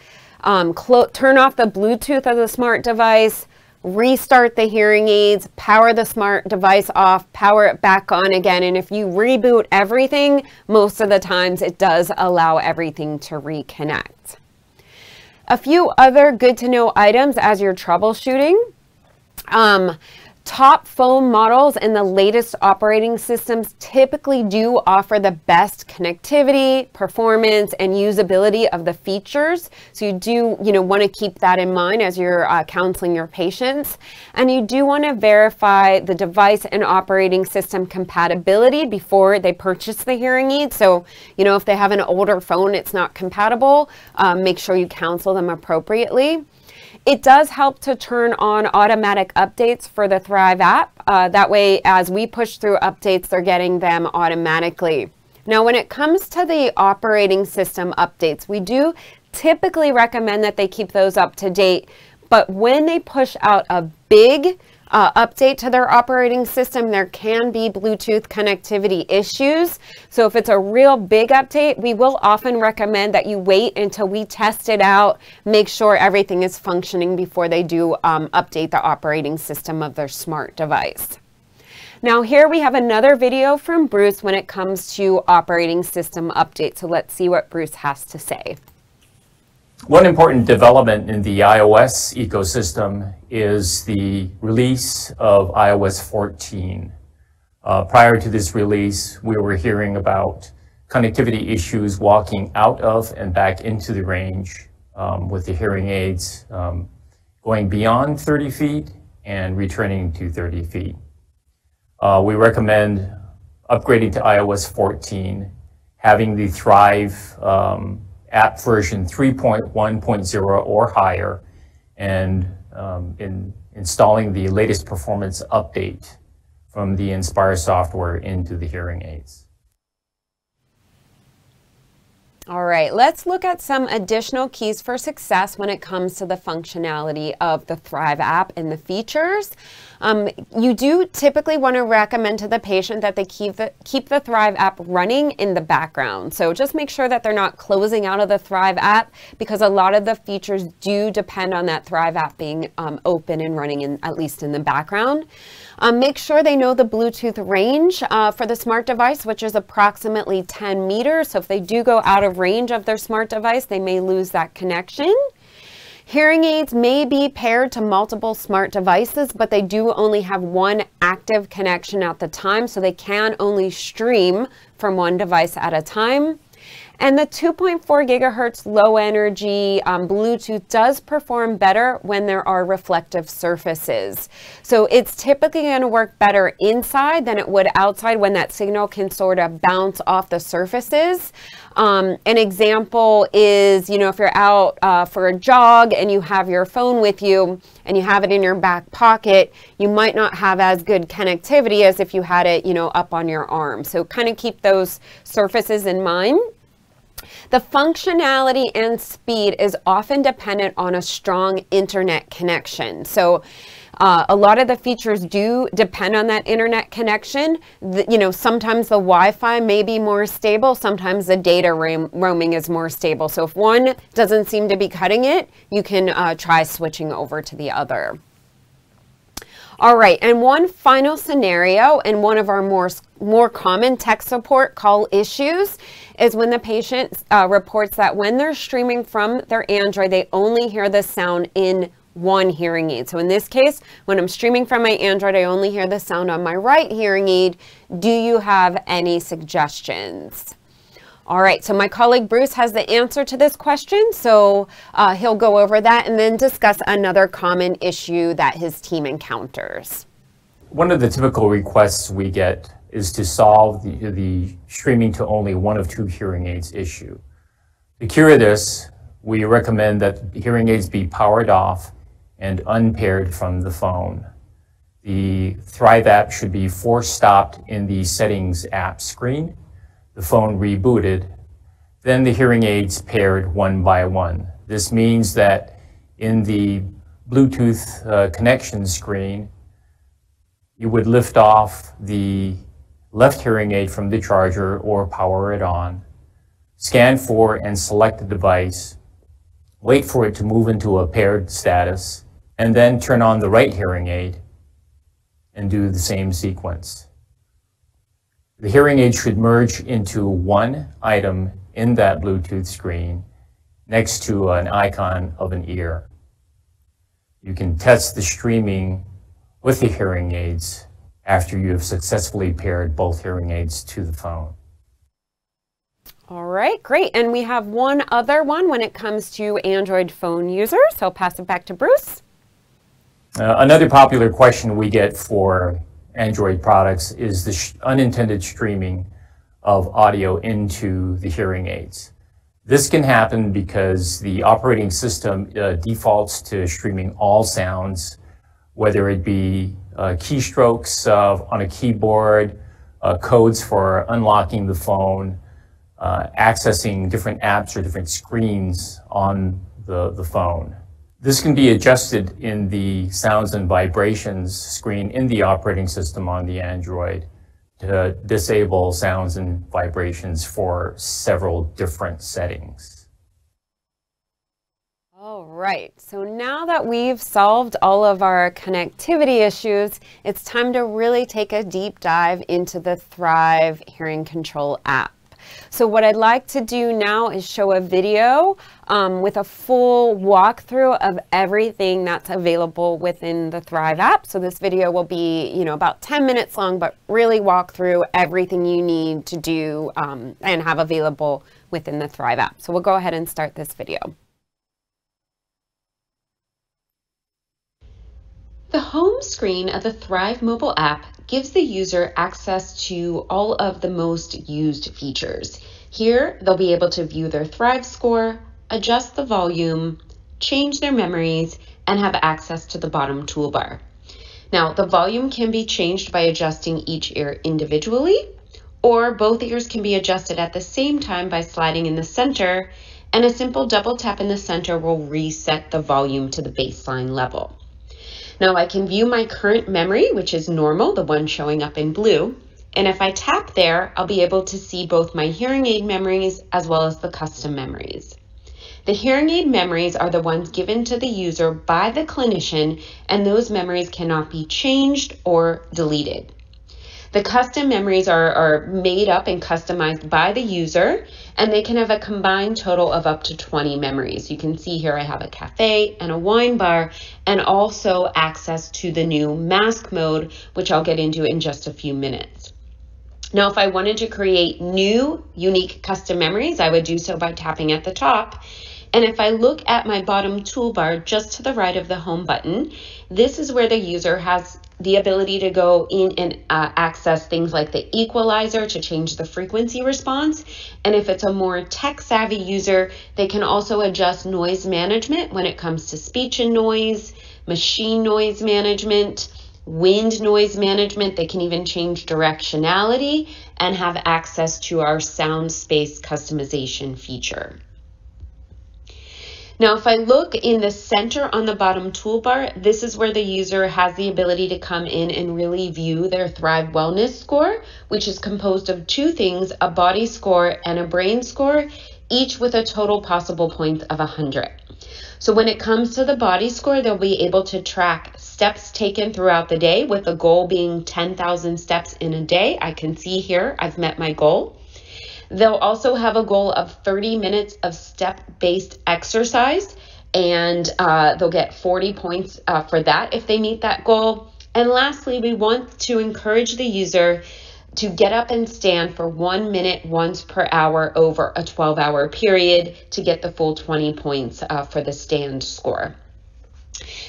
turn off the Bluetooth of the smart device, restart the hearing aids, power the smart device off, power it back on again. And if you reboot everything, most of the times it does allow everything to reconnect. A few other good to know items as you're troubleshooting. Top phone models and the latest operating systems typically do offer the best connectivity, performance, and usability of the features. So you do, want to keep that in mind as you're counseling your patients. And you do want to verify the device and operating system compatibility before they purchase the hearing aid. So, if they have an older phone, it's not compatible, make sure you counsel them appropriately. It does help to turn on automatic updates for the Thrive app. That way, as we push through updates, they're getting them automatically. Now, when it comes to the operating system updates, we do typically recommend that they keep those up to date. But when they push out a big update to their operating system, there can be Bluetooth connectivity issues. So if it's a real big update, we will often recommend that you wait until we test it out, make sure everything is functioning before they do update the operating system of their smart device. Now here we have another video from Bruce when it comes to operating system updates. So let's see what Bruce has to say. One important development in the iOS ecosystem is the release of iOS 14. Prior to this release, we were hearing about connectivity issues walking out of and back into the range with the hearing aids going beyond 30 feet and returning to 30 feet. We recommend upgrading to iOS 14, having the Thrive app version 3.1.0 or higher, and installing the latest performance update from the Inspire software into the hearing aids. All right, let's look at some additional keys for success when it comes to the functionality of the Thrive app and the features. You do typically want to recommend to the patient that they keep the Thrive app running in the background. So just make sure that they're not closing out of the Thrive app, because a lot of the features do depend on that Thrive app being open and running at least in the background. Make sure they know the Bluetooth range for the smart device, which is approximately 10 meters. So if they do go out of range of their smart device, they may lose that connection. Hearing aids may be paired to multiple smart devices, but they do only have one active connection at the time, so they can only stream from one device at a time. And the 2.4 gigahertz low energy Bluetooth does perform better when there are reflective surfaces. So it's typically going to work better inside than it would outside when that signal can sort of bounce off the surfaces. An example is, if you're out for a jog and you have your phone with you and you have it in your back pocket, you might not have as good connectivity as if you had it, up on your arm. So kind of keep those surfaces in mind. The functionality and speed is often dependent on a strong internet connection. So a lot of the features do depend on that internet connection. Sometimes the Wi-Fi may be more stable, sometimes the data roaming is more stable. So if one doesn't seem to be cutting it, you can try switching over to the other. All right, and one final scenario, and one of our more common tech support call issues is when the patient reports that when they're streaming from their Android, they only hear the sound in one hearing aid. So in this case, when I'm streaming from my Android, I only hear the sound on my right hearing aid. Do you have any suggestions? All right, so my colleague Bruce has the answer to this question, so he'll go over that and then discuss another common issue that his team encounters. One of the typical requests we get is to solve the streaming to only one of two hearing aids issue. To cure this, we recommend that the hearing aids be powered off and unpaired from the phone. The Thrive app should be force stopped in the Settings app screen, the phone rebooted, then the hearing aids paired one by one. This means that in the Bluetooth connection screen, you would lift off the left hearing aid from the charger or power it on, scan for and select the device, wait for it to move into a paired status, and then turn on the right hearing aid and do the same sequence. The hearing aid should merge into one item in that Bluetooth screen next to an icon of an ear. You can test the streaming with the hearing aids after you have successfully paired both hearing aids to the phone. All right, great. And we have one other one when it comes to Android phone users. So I'll pass it back to Bruce. Another popular question we get for Android products is the unintended streaming of audio into the hearing aids. This can happen because the operating system defaults to streaming all sounds, whether it be keystrokes on a keyboard, codes for unlocking the phone, accessing different apps or different screens on the phone. This can be adjusted in the sounds and vibrations screen in the operating system on the Android to disable sounds and vibrations for several different settings. All right, so now that we've solved all of our connectivity issues, it's time to really take a deep dive into the Thrive Hearing Control app. So what I'd like to do now is show a video with a full walkthrough of everything that's available within the Thrive app. So this video will be, about 10 minutes long, but really walk through everything you need to do and have available within the Thrive app. So we'll go ahead and start this video. The home screen of the Thrive mobile app gives the user access to all of the most used features. Here, they'll be able to view their Thrive score, adjust the volume, change their memories, and have access to the bottom toolbar. Now, the volume can be changed by adjusting each ear individually, or both ears can be adjusted at the same time by sliding in the center, and a simple double tap in the center will reset the volume to the baseline level. Now I can view my current memory, which is normal, the one showing up in blue. And if I tap there, I'll be able to see both my hearing aid memories as well as the custom memories. The hearing aid memories are the ones given to the user by the clinician, and those memories cannot be changed or deleted. The custom memories are made up and customized by the user, and they can have a combined total of up to 20 memories. You can see here I have a cafe and a wine bar, and also access to the new mask mode, which I'll get into in just a few minutes. Now, if I wanted to create new, unique custom memories, I would do so by tapping at the top. And if I look at my bottom toolbar just to the right of the home button, this is where the user has the ability to go in and access things like the equalizer to change the frequency response. And if it's a more tech-savvy user, they can also adjust noise management when it comes to speech and noise, machine noise management, wind noise management. They can even change directionality and have access to our sound space customization feature. Now, if I look in the center on the bottom toolbar, this is where the user has the ability to come in and really view their Thrive Wellness score, which is composed of two things, a body score and a brain score, each with a total possible points of 100. So when it comes to the body score, they'll be able to track steps taken throughout the day, with the goal being 10,000 steps in a day. I can see here I've met my goal. They'll also have a goal of 30 minutes of step-based exercise, and they'll get 40 points for that if they meet that goal. And lastly, we want to encourage the user to get up and stand for 1 minute once per hour over a 12-hour period to get the full 20 points for the stand score.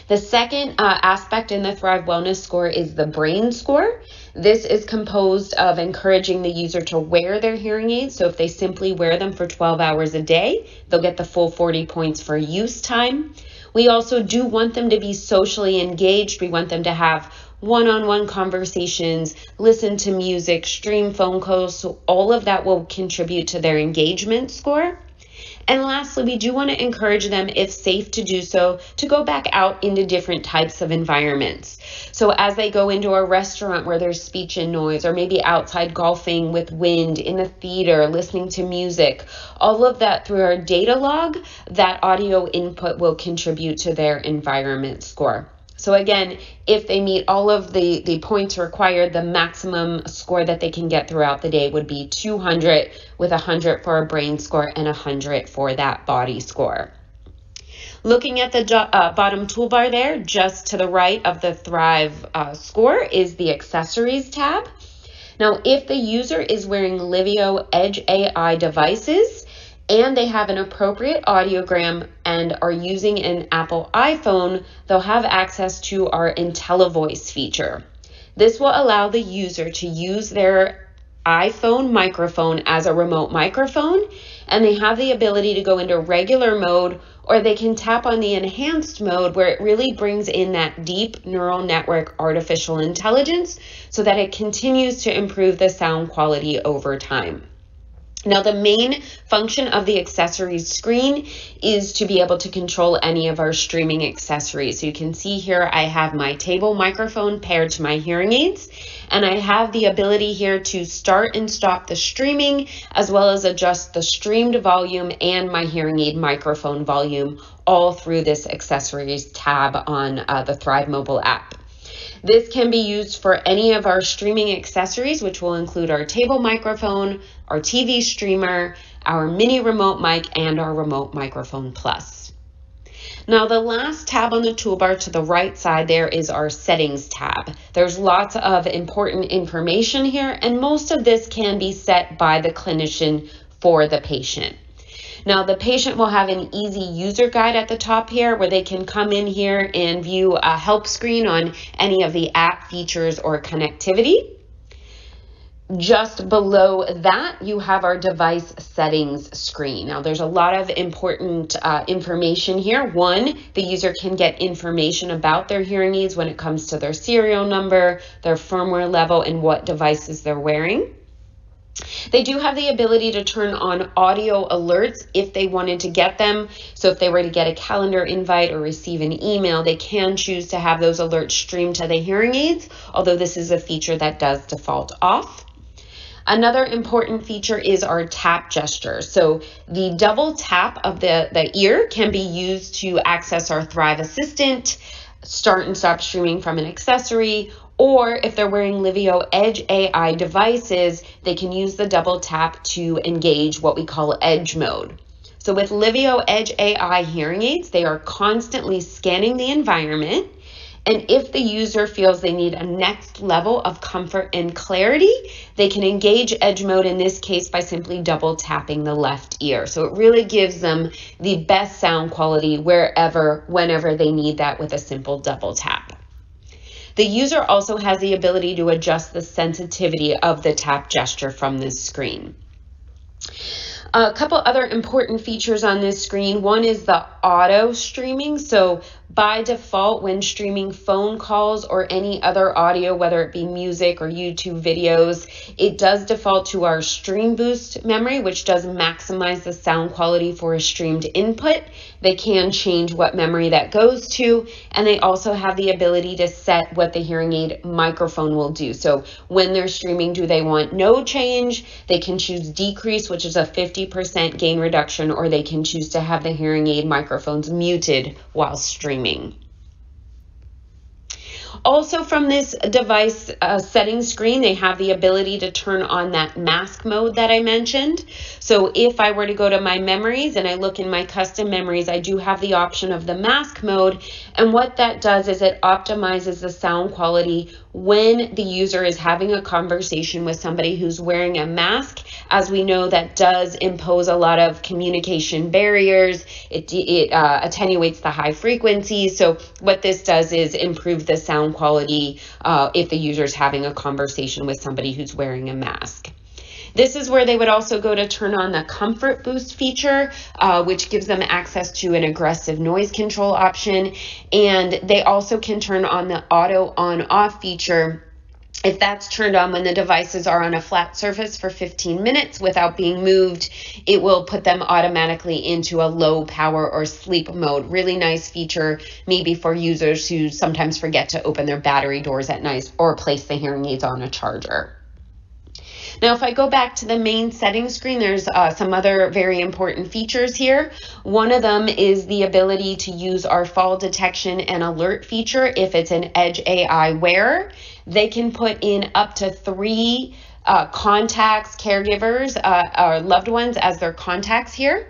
The second aspect in the Thrive Wellness score is the brain score. This is composed of encouraging the user to wear their hearing aids. So if they simply wear them for 12 hours a day, they'll get the full 40 points for use time. We also do want them to be socially engaged. We want them to have one-on-one conversations, listen to music, stream phone calls. So all of that will contribute to their engagement score. And lastly, we do want to encourage them, if safe to do so, to go back out into different types of environments. So as they go into a restaurant where there's speech and noise, or maybe outside golfing with wind, in the theater, listening to music, all of that through our data log, that audio input will contribute to their environment score. So again, if they meet all of the points required, the maximum score that they can get throughout the day would be 200, with 100 for a brain score and 100 for that body score. Looking at the bottom toolbar there, just to the right of the Thrive score, is the Accessories tab. Now, if the user is wearing Liveo Edge AI devices, and they have an appropriate audiogram and are using an Apple iPhone, they'll have access to our IntelliVoice feature. This will allow the user to use their iPhone microphone as a remote microphone, and they have the ability to go into regular mode, or they can tap on the enhanced mode, where it really brings in that deep neural network artificial intelligence so that it continues to improve the sound quality over time. Now, the main function of the accessories screen is to be able to control any of our streaming accessories. So you can see here I have my table microphone paired to my hearing aids, and I have the ability here to start and stop the streaming, as well as adjust the streamed volume and my hearing aid microphone volume, all through this accessories tab on the Thrive mobile app. This can be used for any of our streaming accessories, which will include our table microphone, our TV streamer, our mini remote mic, and our remote microphone plus. Now, the last tab on the toolbar to the right side there is our settings tab. There's lots of important information here, and most of this can be set by the clinician for the patient. Now, the patient will have an easy user guide at the top here, where they can come in here and view a help screen on any of the app features or connectivity. Just below that, you have our device settings screen. Now, there's a lot of important information here. One, the user can get information about their hearing aids when it comes to their serial number, their firmware level, and what devices they're wearing. They do have the ability to turn on audio alerts if they wanted to get them. So if they were to get a calendar invite or receive an email, they can choose to have those alerts streamed to the hearing aids, although this is a feature that does default off. Another important feature is our tap gesture. So the double tap of the ear can be used to access our Thrive Assistant, start and stop streaming from an accessory, or if they're wearing Liveo Edge AI devices, they can use the double tap to engage what we call edge mode. So with Liveo Edge AI hearing aids, they are constantly scanning the environment, And if the user feels they need a next level of comfort and clarity, they can engage edge mode in this case by simply double tapping the left ear. So it really gives them the best sound quality wherever, whenever they need that with a simple double tap. The user also has the ability to adjust the sensitivity of the tap gesture from this screen. A couple other important features on this screen. One is the auto streaming. So by default, when streaming phone calls or any other audio, whether it be music or YouTube videos, it does default to our Stream Boost memory, which does maximize the sound quality for a streamed input. They can change what memory that goes to, and they also have the ability to set what the hearing aid microphone will do. So when they're streaming, do they want no change? They can choose decrease, which is a 50% gain reduction, or they can choose to have the hearing aid microphones muted while streaming. Also from this device settings screen, they have the ability to turn on that mask mode that I mentioned. So if I were to go to my memories and I look in my custom memories, I do have the option of the mask mode. And what that does is it optimizes the sound quality when the user is having a conversation with somebody who's wearing a mask. As we know, that does impose a lot of communication barriers. It attenuates the high frequencies. So what this does is improve the sound quality if the user is having a conversation with somebody who's wearing a mask. This is where they would also go to turn on the Comfort Boost feature, which gives them access to an aggressive noise control option. And they also can turn on the auto on-off feature. If that's turned on when the devices are on a flat surface for 15 minutes without being moved, it will put them automatically into a low power or sleep mode. Really nice feature, maybe for users who sometimes forget to open their battery doors at night or place the hearing aids on a charger. Now, if I go back to the main settings screen, there's some other very important features here. One of them is the ability to use our fall detection and alert feature. If it's an Edge AI wearer, they can put in up to 3 contacts, caregivers, or loved ones as their contacts here.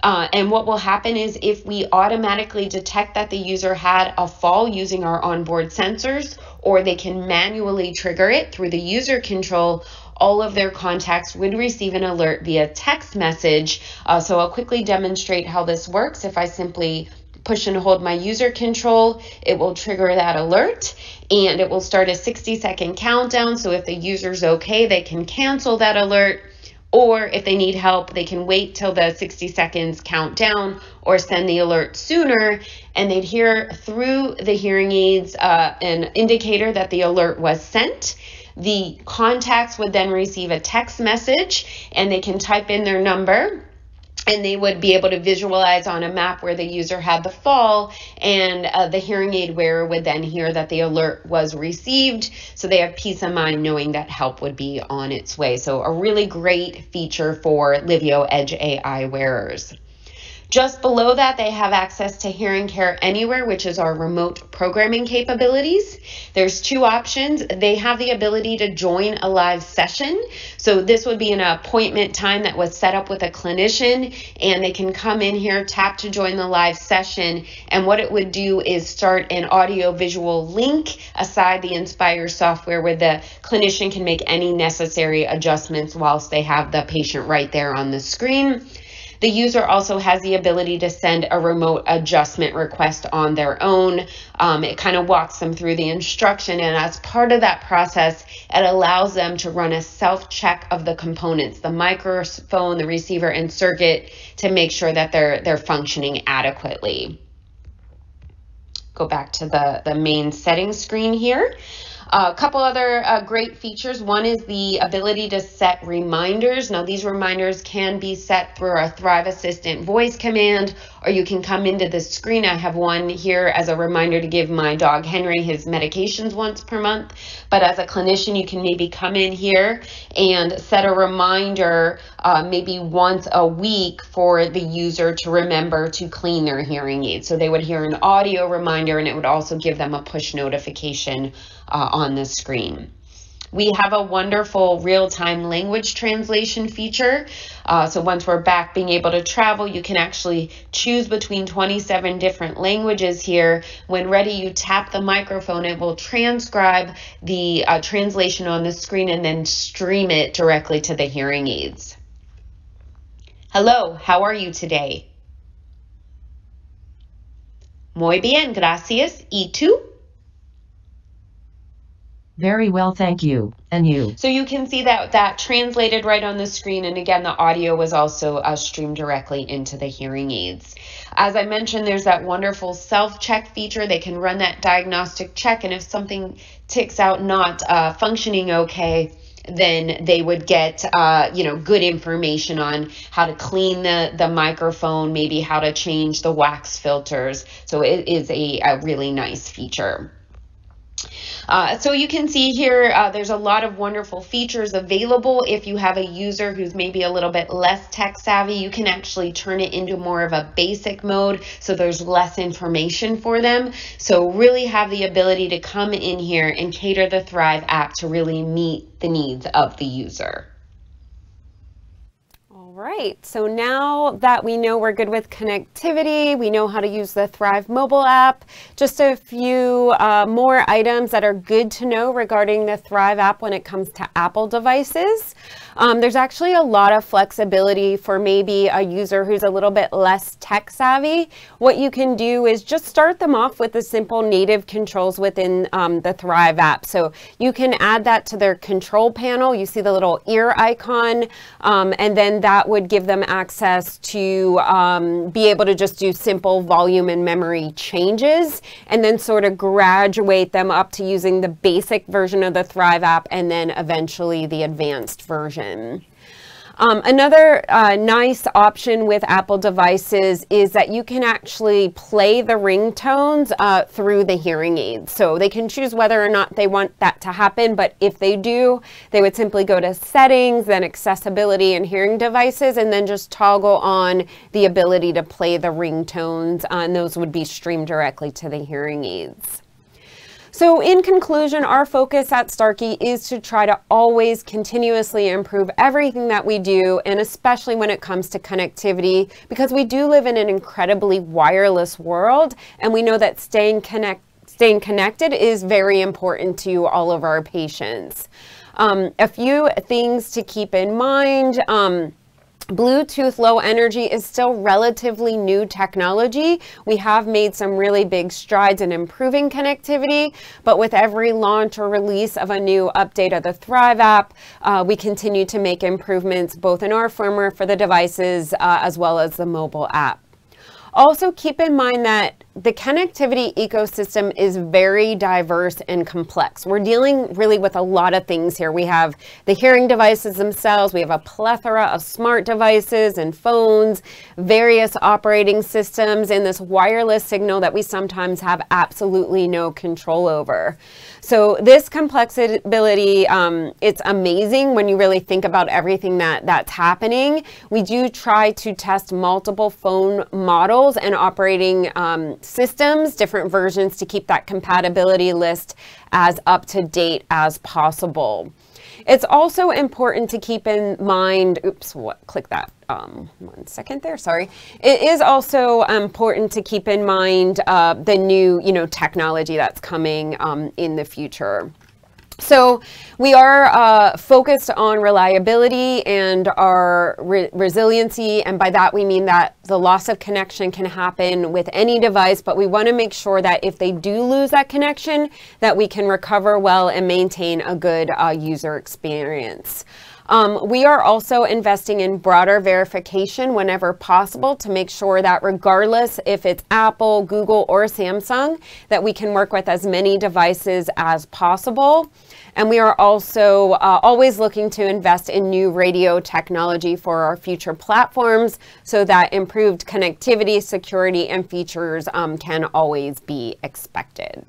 And what will happen is if we automatically detect that the user had a fall using our onboard sensors, or they can manually trigger it through the user control, all of their contacts would receive an alert via text message. So I'll quickly demonstrate how this works. If I simply push and hold my user control, it will trigger that alert and it will start a 60-second countdown. So if the user's okay, they can cancel that alert. Or if they need help, they can wait till the 60 seconds count down or send the alert sooner, and they'd hear through the hearing aids an indicator that the alert was sent. The contacts would then receive a text message and they can type in their number, and they would be able to visualize on a map where the user had the fall, and the hearing aid wearer would then hear that the alert was received, so they have peace of mind knowing that help would be on its way. So a really great feature for Liveo Edge AI wearers. Just below that, they have access to Hearing Care Anywhere, which is our remote programming capabilities. There's 2 options. They have the ability to join a live session. So this would be an appointment time that was set up with a clinician, and they can come in here, tap to join the live session, and what it would do is start an audio visual link aside the Inspire software where the clinician can make any necessary adjustments whilst they have the patient right there on the screen. The user also has the ability to send a remote adjustment request on their own. It kind of walks them through the instruction, and as part of that process, it allows them to run a self-check of the components, the microphone, the receiver, and circuit, to make sure that they're functioning adequately. Go back to the main settings screen here. A couple other great features. One is the ability to set reminders. Now, these reminders can be set through our Thrive Assistant voice command, or you can come into the screen. I have one here as a reminder to give my dog Henry his medications once per month. But as a clinician, you can maybe come in here and set a reminder maybe once a week for the user to remember to clean their hearing aid. So they would hear an audio reminder, and it would also give them a push notification on the screen. We have a wonderful real-time language translation feature. So once we're back being able to travel, you can actually choose between 27 different languages here. When ready, you tap the microphone, it will transcribe the translation on the screen and then stream it directly to the hearing aids. Hello, how are you today? Muy bien, gracias. ¿Y tú? Very well, thank you. And you? So you can see that translated right on the screen. And again, the audio was also streamed directly into the hearing aids. As I mentioned, there's that wonderful self-check feature. They can run that diagnostic check. And if something ticks out not functioning okay, then they would get good information on how to clean the microphone, maybe how to change the wax filters. So it is a really nice feature. So you can see here, there's a lot of wonderful features available. If you have a user who's maybe a little bit less tech savvy, you can actually turn it into more of a basic mode, so there's less information for them. So really have the ability to come in here and cater the Thrive app to really meet the needs of the user. All right, so now that we know we're good with connectivity, we know how to use the Thrive mobile app, just a few more items that are good to know regarding the Thrive app when it comes to Apple devices. There's actually a lot of flexibility for maybe a user who's a little bit less tech savvy. What you can do is just start them off with the simple native controls within the Thrive app. So you can add that to their control panel. You see the little ear icon, and then that would give them access to be able to just do simple volume and memory changes, and then sort of graduate them up to using the basic version of the Thrive app and then eventually the advanced version. Another nice option with Apple devices is that you can actually play the ringtones through the hearing aids. So they can choose whether or not they want that to happen, but if they do, they would simply go to settings, then accessibility and hearing devices, and then just toggle on the ability to play the ringtones, and those would be streamed directly to the hearing aids. So in conclusion, our focus at Starkey is to try to always continuously improve everything that we do, and especially when it comes to connectivity, because we do live in an incredibly wireless world, and we know that staying connected is very important to all of our patients. A few things to keep in mind. Bluetooth Low Energy is still relatively new technology. We have made some really big strides in improving connectivity, but with every launch or release of a new update of the Thrive app, we continue to make improvements both in our firmware for the devices as well as the mobile app. Also keep in mind that the connectivity ecosystem is very diverse and complex. We're dealing really with a lot of things here. We have the hearing devices themselves, we have a plethora of smart devices and phones, various operating systems, and this wireless signal that we sometimes have absolutely no control over. So this complexity, it's amazing when you really think about everything that's happening. We do try to test multiple phone models and operating systems, different versions, to keep that compatibility list as up to date as possible. It's also important to keep in mind, click that, 1 second there, sorry. It is also important to keep in mind the new, technology that's coming in the future. So we are focused on reliability and our resiliency, and by that we mean that the loss of connection can happen with any device, but we want to make sure that if they do lose that connection, that we can recover well and maintain a good user experience. We are also investing in broader verification whenever possible to make sure that regardless if it's Apple, Google, or Samsung, that we can work with as many devices as possible. And we are also always looking to invest in new radio technology for our future platforms so that improved connectivity, security, and features can always be expected.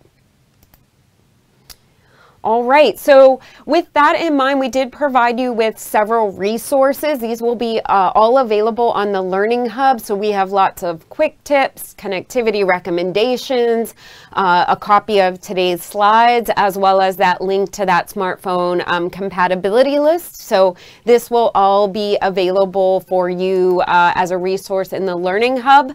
All right, so with that in mind, we did provide you with several resources. These will be all available on the Learning Hub. So we have lots of quick tips, connectivity recommendations, a copy of today's slides, as well as that link to that smartphone compatibility list. So this will all be available for you as a resource in the Learning Hub.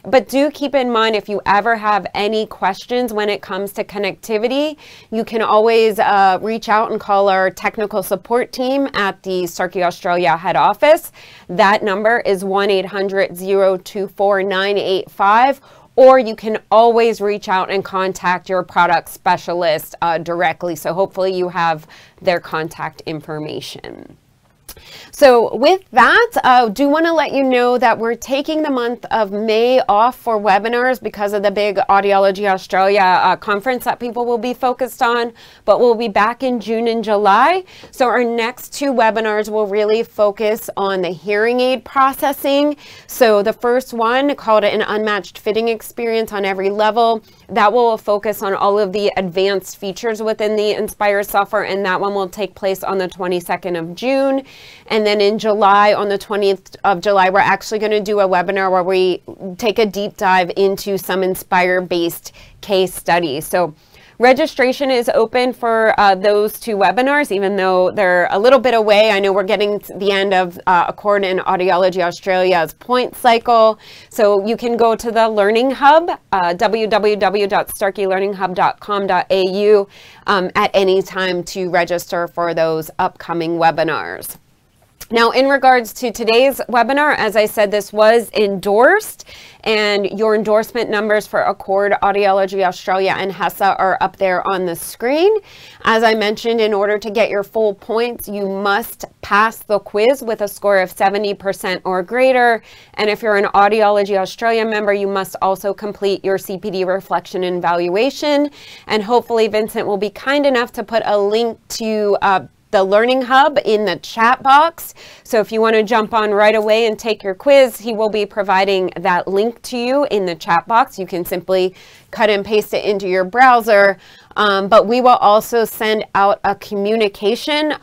But do keep in mind, if you ever have any questions when it comes to connectivity, you can always reach out and call our technical support team at the Starkey Australia head office. That number is 1-800-024-985, or you can always reach out and contact your product specialist directly. So hopefully you have their contact information. So with that, I do want to let you know that we're taking the month of May off for webinars because of the big Audiology Australia conference that people will be focused on, but we'll be back in June and July. So our next two webinars will really focus on the hearing aid processing. So the first one, called An Unmatched Fitting Experience on Every Level, that will focus on all of the advanced features within the Inspire software, and that one will take place on the 22nd of June. And then in July, on the 20th of July, we're actually going to do a webinar where we take a deep dive into some Inspire-based case studies. So registration is open for those two webinars, even though they're a little bit away. I know we're getting to the end of Accord and Audiology Australia's point cycle. So you can go to the Learning Hub, www.starkeylearninghub.com.au at any time to register for those upcoming webinars. Now, in regards to today's webinar, as I said, this was endorsed, and your endorsement numbers for Accord, Audiology Australia, and HESA are up there on the screen. As I mentioned, in order to get your full points, you must pass the quiz with a score of 70% or greater. And if you're an Audiology Australia member, you must also complete your CPD reflection and evaluation. And hopefully Vincent will be kind enough to put a link to the Learning Hub in the chat box. So if you want to jump on right away and take your quiz, he will be providing that link to you in the chat box. You can simply cut and paste it into your browser. But we will also send out a communication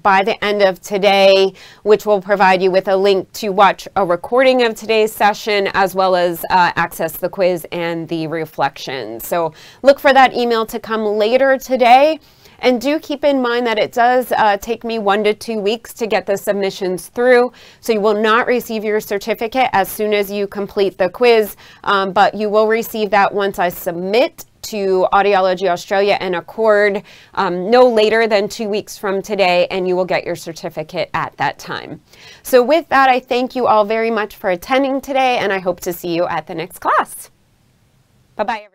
by the end of today, which will provide you with a link to watch a recording of today's session, as well as access the quiz and the reflection. So look for that email to come later today. And do keep in mind that it does take me 1 to 2 weeks to get the submissions through. So you will not receive your certificate as soon as you complete the quiz, but you will receive that once I submit to Audiology Australia and Accord no later than 2 weeks from today, and you will get your certificate at that time. So with that, I thank you all very much for attending today, and I hope to see you at the next class. Bye-bye, everyone.